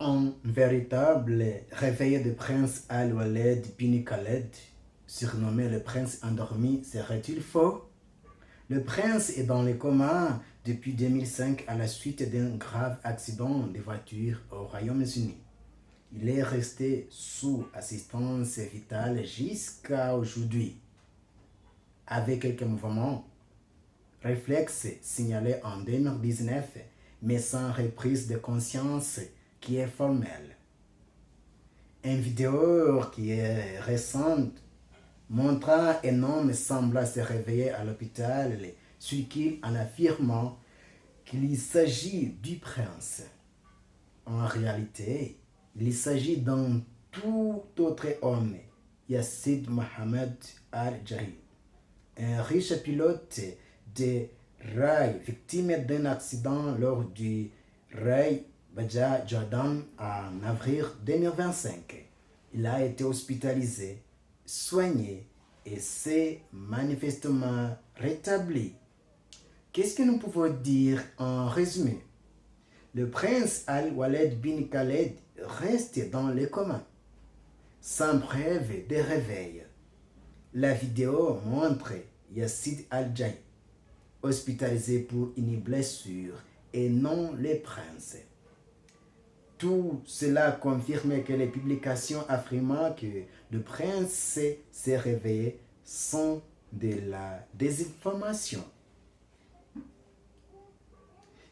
Un véritable réveil du prince Al-Walid bin Khaled, surnommé le prince endormi, serait-il faux? Le prince est dans le coma depuis 2005 à la suite d'un grave accident de voiture au Royaume-Uni. Il est resté sous assistance vitale jusqu'à aujourd'hui, avec quelques mouvements réflexes signalés en 2019, mais sans reprise de conscience qui est formelle. Une vidéo qui est récente montrant un homme semblant se réveiller à l'hôpital, sur qui en affirmant qu'il s'agit du prince. En réalité, il s'agit d'un tout autre homme, Yassid Mohamed Al-Jahi, un riche pilote de rail victime d'un accident lors du rail Baja Jordan en avril 2025. Il a été hospitalisé, soigné et s'est manifestement rétabli. Qu'est-ce que nous pouvons dire en résumé? Le prince Al-Walid bin Khaled reste dans le coma, sans preuve de réveil. La vidéo montre Yassid Al-Jahi hospitalisé pour une blessure et non le prince. Tout cela confirme que les publications affirmant que le prince s'est réveillé sont de la désinformation.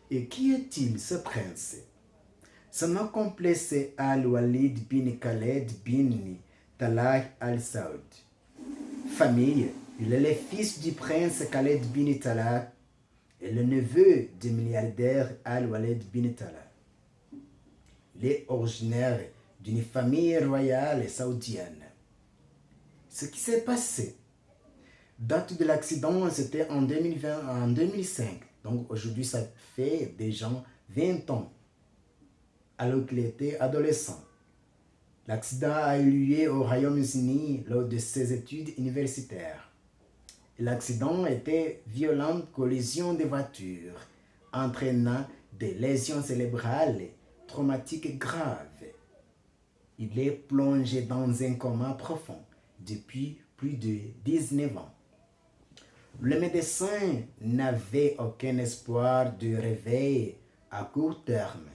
Et qui est-il, ce prince? Son nom complet c'est Al-Walid bin Khaled bin Talal Al-Saud. Famille, il est le fils du prince Khaled bin Talal et le neveu du milliardaire Al-Walid bin Talal. Il est originaire d'une famille royale saoudienne. Ce qui s'est passé, date de l'accident, c'était en 2005. Donc aujourd'hui, ça fait déjà 20 ans, alors qu'il était adolescent. L'accident a eu lieu au Royaume-Uni lors de ses études universitaires. L'accident était violente collision de voitures, entraînant des lésions cérébrales traumatiques graves. Il est plongé dans un coma profond depuis plus de 19 ans. Le médecin n'avait aucun espoir de réveil à court terme,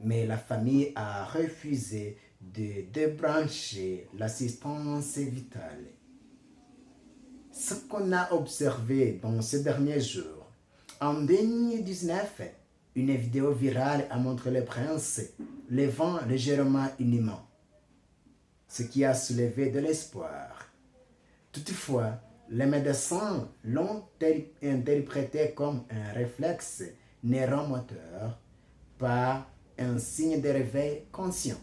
mais la famille a refusé de débrancher l'assistance vitale. Ce qu'on a observé dans ces derniers jours, en 2019, une vidéo virale a montré le prince levant légèrement une main, ce qui a soulevé de l'espoir. Toutefois, les médecins l'ont interprété comme un réflexe neuromoteur, pas un signe de réveil conscient.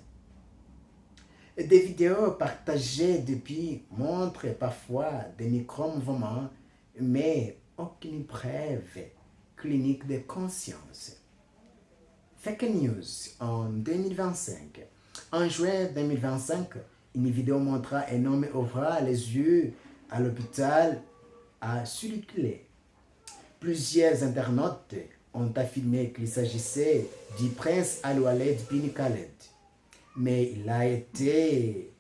Des vidéos partagées depuis montrent parfois des micro-mouvements, mais aucune preuve clinique de conscience. Fake news en 2025. En juin 2025, une vidéo montra un homme ouvrant les yeux à l'hôpital à circuler. Plusieurs internautes ont affirmé qu'il s'agissait du prince Al-Walid bin Khaled, mais il a été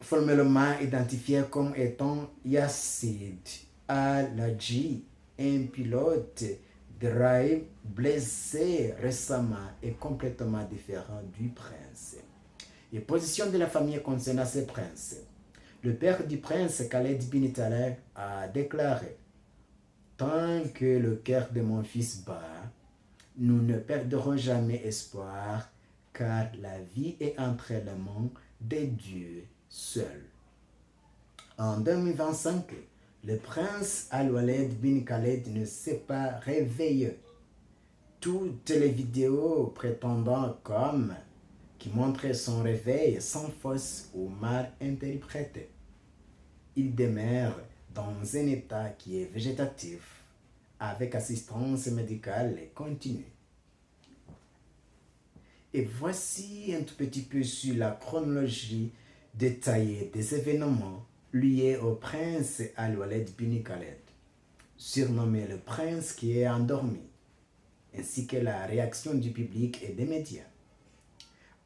formellement identifié comme étant Yassid Al-Jahi, un pilote de rail blessé récemment et complètement différent du prince. Et position de la famille concernant ce prince. Le père du prince Khaled bin Talal a déclaré: tant que le cœur de mon fils bat, nous ne perdrons jamais espoir, car la vie est entre les mains de Dieu seul. En 2025, le prince Al-Walid bin Khaled ne s'est pas réveillé. Toutes les vidéos prétendant comme qui montraient son réveil sont fausses ou mal interprétées. Il demeure dans un état qui est végétatif, avec assistance médicale continue. Et voici un tout petit peu sur la chronologie détaillée des événements liés au prince Al-Walid bin Khaled, surnommé le prince qui est endormi, ainsi que la réaction du public et des médias.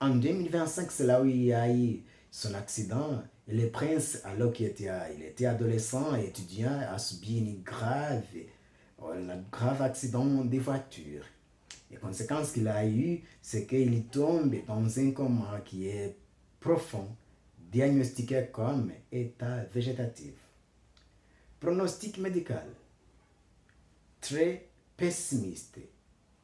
En 2025, c'est là où il y a eu son accident. Et le prince, alors il était adolescent et étudiant, a subi un grave accident de voiture. Les conséquences qu'il a eues, c'est qu'il tombe dans un coma qui est profond, diagnostiqué comme état végétatif. Pronostic médical très pessimiste,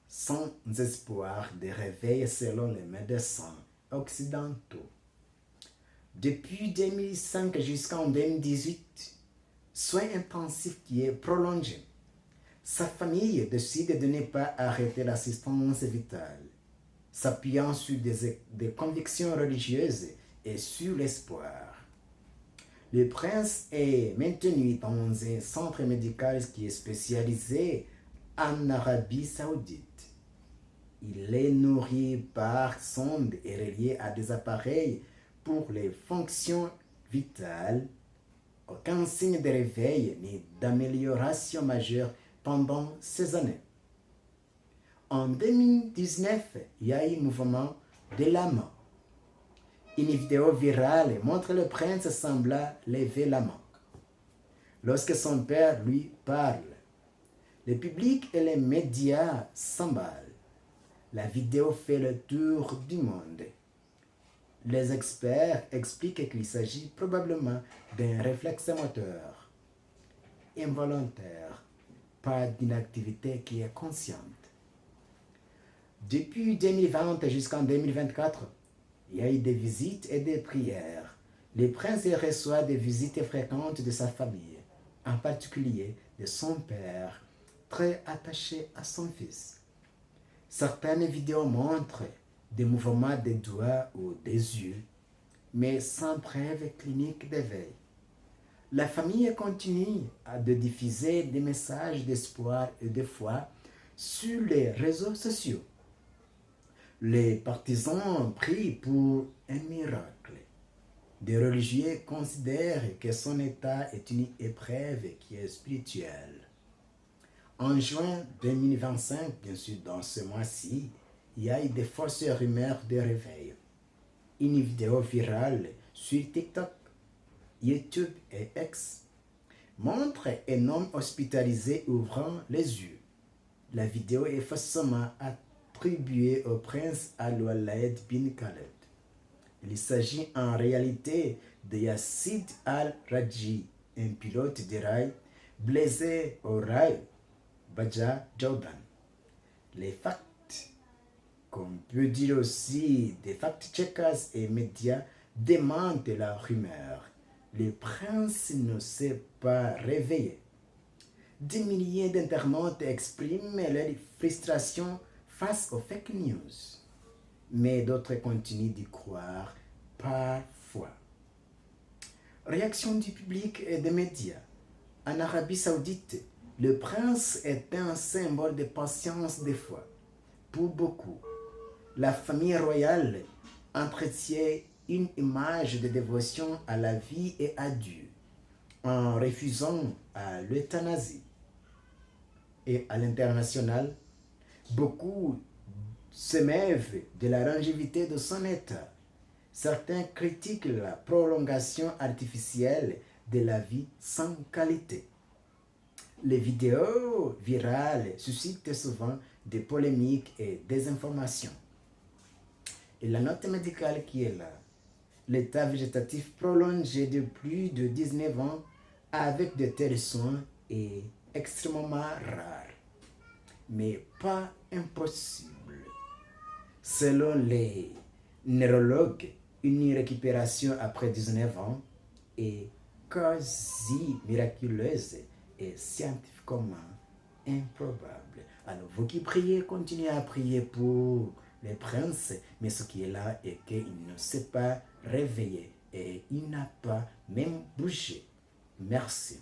sans espoir de réveil selon les médecins occidentaux. Depuis 2005 jusqu'en 2018, soin intensif qui est prolongé. Sa famille décide de ne pas arrêter l'assistance vitale, s'appuyant sur des convictions religieuses et sur l'espoir. Le prince est maintenu dans un centre médical qui est spécialisé en Arabie Saoudite. Il est nourri par sonde et relié à des appareils pour les fonctions vitales. Aucun signe de réveil ni d'amélioration majeure pendant ces années. En 2019, il y a eu un mouvement de la main. Une vidéo virale montre le prince semblant lever la main lorsque son père lui parle. Le public et les médias s'emballent. La vidéo fait le tour du monde. Les experts expliquent qu'il s'agit probablement d'un réflexe moteur involontaire, pas d'une activité qui est consciente. Depuis 2020 jusqu'en 2024, il y a eu des visites et des prières. Le prince reçoit des visites fréquentes de sa famille, en particulier de son père, très attaché à son fils. Certaines vidéos montrent des mouvements des doigts ou des yeux, mais sans preuve clinique d'éveil. La famille continue de diffuser des messages d'espoir et de foi sur les réseaux sociaux. Les partisans prient pour un miracle. Des religieux considèrent que son état est une épreuve qui est spirituelle. En juin 2025, bien sûr, dans ce mois-ci, il y a eu de fausses rumeurs de réveil. Une vidéo virale sur TikTok, YouTube et X montre un homme hospitalisé ouvrant les yeux. La vidéo est faussement attribuée au prince Al-Walid bin Khaled. Il s'agit en réalité de Yassid Al-Raji, un pilote de rail blessé au rail Baja Jordan. Les facts, qu'on peut dire aussi des fact-checkers et médias, démentent la rumeur. Le prince ne s'est pas réveillé. Des milliers d'internautes expriment leur frustration face aux fake news, mais d'autres continuent d'y croire parfois. Réaction du public et des médias. En Arabie Saoudite, le prince est un symbole de patience des foi. Pour beaucoup, la famille royale entretient une image de dévotion à la vie et à Dieu en refusant à l'euthanasie. Et à l'international, beaucoup s'émeuvent de la longévité de son état. Certains critiquent la prolongation artificielle de la vie sans qualité. Les vidéos virales suscitent souvent des polémiques et des informations. Et la note médicale qui est là, l'état végétatif prolongé de plus de 19 ans avec de tels soins est extrêmement rare, mais pas impossible. Selon les neurologues, une récupération après 19 ans est quasi miraculeuse et scientifiquement improbable. Alors vous qui priez, continuez à prier pour les princes, mais ce qui est là est qu'il ne s'est pas réveillé et il n'a pas même bougé. Merci.